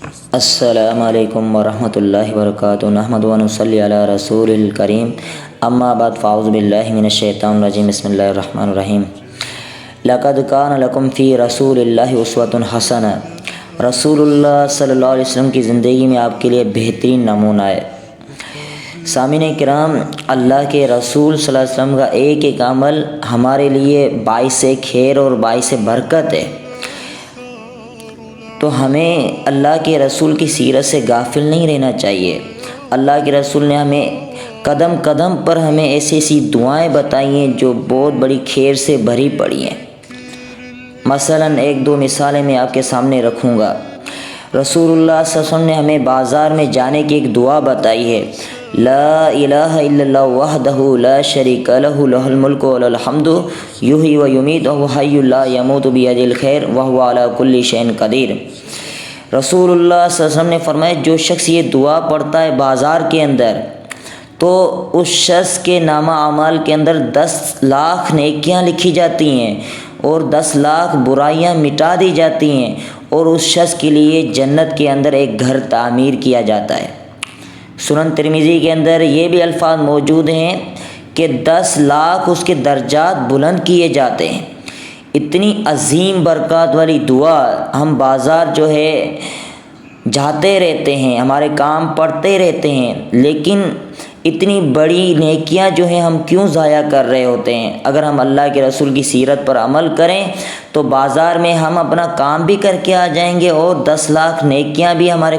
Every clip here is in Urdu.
السلام علیکم ورحمۃ اللہ وبرکاتہ نحمد و نصلی علی رسول الکریم اما بعد فاعوذ باللہ من الشیطان الرجیم بسم اللہ الرحمن الرحیم لقد کان لکم فی رسول اللہ اسوۃ حسنہ رسول اللہ صلی اللہ علیہ وسلم کی زندگی میں آپ کے لیے بہترین نمونہ ہے۔ سامعین کرام، اللہ کے رسول صلی اللہ علیہ وسلم کا ایک ایک عمل ہمارے لیے باعث خیر اور باعث برکت ہے، تو ہمیں اللہ کے رسول کی سیرت سے غافل نہیں رہنا چاہیے۔ اللہ کے رسول نے ہمیں قدم قدم پر ہمیں ایسی ایسی دعائیں بتائی ہیں جو بہت بڑی خیر سے بھری پڑی ہیں۔ مثلاً ایک دو مثالیں میں آپ کے سامنے رکھوں گا۔ رسول اللہ صلی اللہ علیہ وسلم نے ہمیں بازار میں جانے کی ایک دعا بتائی ہے، لا الہ الا اللہ وحدہ لا شریک لہ لہ الملک و لہ الحمد یحیی و یمیت وہو حی لا یموت بیدہ الخیر وہو علی کل شیء قدیر۔ رسول اللہ صلی اللہ علیہ وسلم نے فرمایا جو شخص یہ دعا پڑھتا ہے بازار کے اندر، تو اس شخص کے نامہ اعمال کے اندر 10 لاکھ نیکیاں لکھی جاتی ہیں اور 10 لاکھ برائیاں مٹا دی جاتی ہیں، اور اس شخص کے لیے جنت کے اندر ایک گھر تعمیر کیا جاتا ہے۔ سنن ترمذی کے اندر یہ بھی الفاظ موجود ہیں کہ 10 لاکھ اس کے درجات بلند کیے جاتے ہیں۔ اتنی عظیم برکات والی دعا ہم بازار جو ہے جاتے رہتے ہیں، ہمارے کام پڑتے رہتے ہیں، لیکن اتنی بڑی نیکیاں جو ہیں ہم کیوں ضائع کر رہے ہوتے ہیں؟ اگر ہم اللہ کے رسول کی سیرت پر عمل کریں تو بازار میں ہم اپنا کام بھی کر کے آ جائیں گے، اور 10 لاکھ نیکیاں بھی ہمارے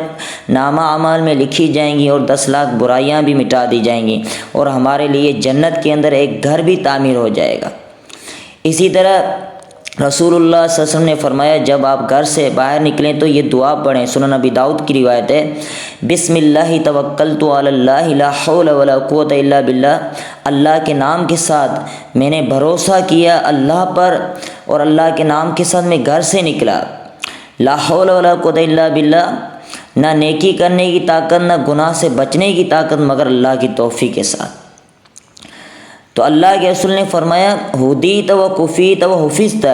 نامہ اعمال میں لکھی جائیں گی، اور 10 لاکھ برائیاں بھی مٹا دی جائیں گی، اور ہمارے لیے جنت کے اندر ایک گھر بھی تعمیر ہو جائے گا۔ اسی طرح رسول اللہ صلی اللہ علیہ وسلم نے فرمایا جب آپ گھر سے باہر نکلیں تو یہ دعا پڑھیں۔ سنن ابی داؤد کی روایت ہے، بسم اللہ توکلت علی اللہ لا حول ولا قوت الا باللہ، اللہ کے نام کے ساتھ میں نے بھروسہ کیا اللہ پر، اور اللہ کے نام کے ساتھ میں گھر سے نکلا۔ لا حول ولا قوت الا باللہ، نہ نیکی کرنے کی طاقت نہ گناہ سے بچنے کی طاقت مگر اللہ کی توفیق کے ساتھ۔ تو اللہ کے رسول نے فرمایا ہدیت و کفیت و حفظت،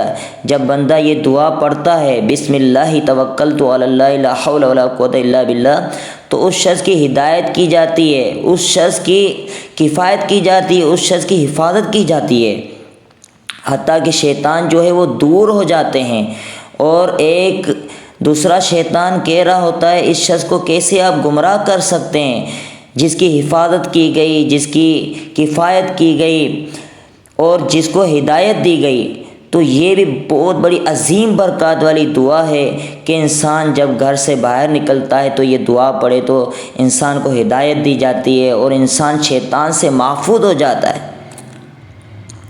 جب بندہ یہ دعا پڑھتا ہے بسم اللہ توکلت علی اللہ لا حول ولا قوت الا باللہ، تو اس شخص کی ہدایت کی جاتی ہے، اس شخص کی کفایت کی جاتی ہے، اس شخص کی حفاظت کی جاتی ہے، حتیٰ کہ شیطان جو ہے وہ دور ہو جاتے ہیں، اور ایک دوسرا شیطان کہہ رہا ہوتا ہے اس شخص کو کیسے آپ گمراہ کر سکتے ہیں، جس کی حفاظت کی گئی، جس کی کفایت کی گئی، اور جس کو ہدایت دی گئی۔ تو یہ بھی بہت بڑی عظیم برکات والی دعا ہے کہ انسان جب گھر سے باہر نکلتا ہے تو یہ دعا پڑھے تو انسان کو ہدایت دی جاتی ہے، اور انسان شیطان سے محفوظ ہو جاتا ہے۔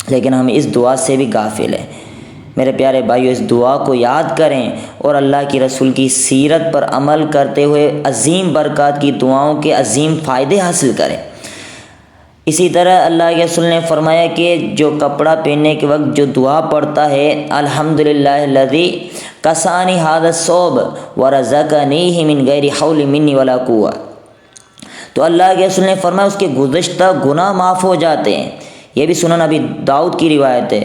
لیکن ہم اس دعا سے بھی غافل ہیں۔ میرے پیارے بھائیو، اس دعا کو یاد کریں اور اللہ کی رسول کی سیرت پر عمل کرتے ہوئے عظیم برکات کی دعاؤں کے عظیم فائدے حاصل کریں۔ اسی طرح اللہ کے رسول نے فرمایا کہ جو کپڑا پہننے کے وقت جو دعا پڑھتا ہے الحمدللہ الذی کسانی ھذا الثوب ورزقنیہ من غیر حول منی ولا قوہ، تو اللہ کے رسول نے فرمایا اس کے گزشتہ گناہ معاف ہو جاتے ہیں۔ یہ بھی سنن ابی داؤد کی روایت ہے۔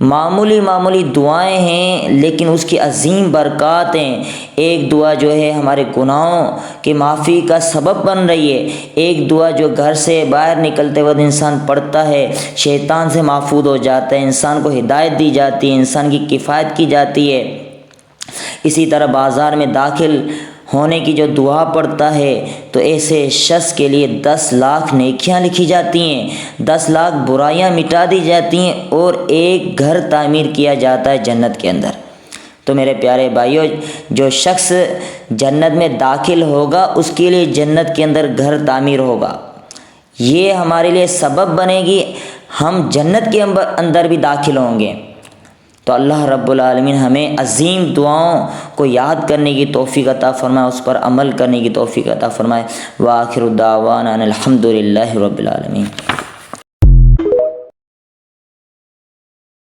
معمولی دعائیں ہیں لیکن اس کی عظیم برکات ہیں۔ ایک دعا جو ہے ہمارے گناہوں کی معافی کا سبب بن رہی ہے، ایک دعا جو گھر سے باہر نکلتے وقت انسان پڑھتا ہے شیطان سے محفوظ ہو جاتا ہے، انسان کو ہدایت دی جاتی ہے، انسان کی کفایت کی جاتی ہے۔ اسی طرح بازار میں داخل ہونے کی جو دعا پڑھتا ہے تو ایسے شخص کے لیے 10 لاکھ نیکیاں لکھی جاتی ہیں، 10 لاکھ برائیاں مٹا دی جاتی ہیں، اور ایک گھر تعمیر کیا جاتا ہے جنت کے اندر۔ تو میرے پیارے بھائیو، جو شخص جنت میں داخل ہوگا اس کے لیے جنت کے اندر گھر تعمیر ہوگا، یہ ہمارے لیے سبب بنے گی، ہم جنت کے اندر بھی داخل ہوں گے۔ تو اللہ رب العالمین ہمیں عظیم دعاؤں کو یاد کرنے کی توفیق عطا فرمائے، اس پر عمل کرنے کی توفیق عطا فرمائے۔ وآخر دعوانا ان الحمد للہ رب العالمین۔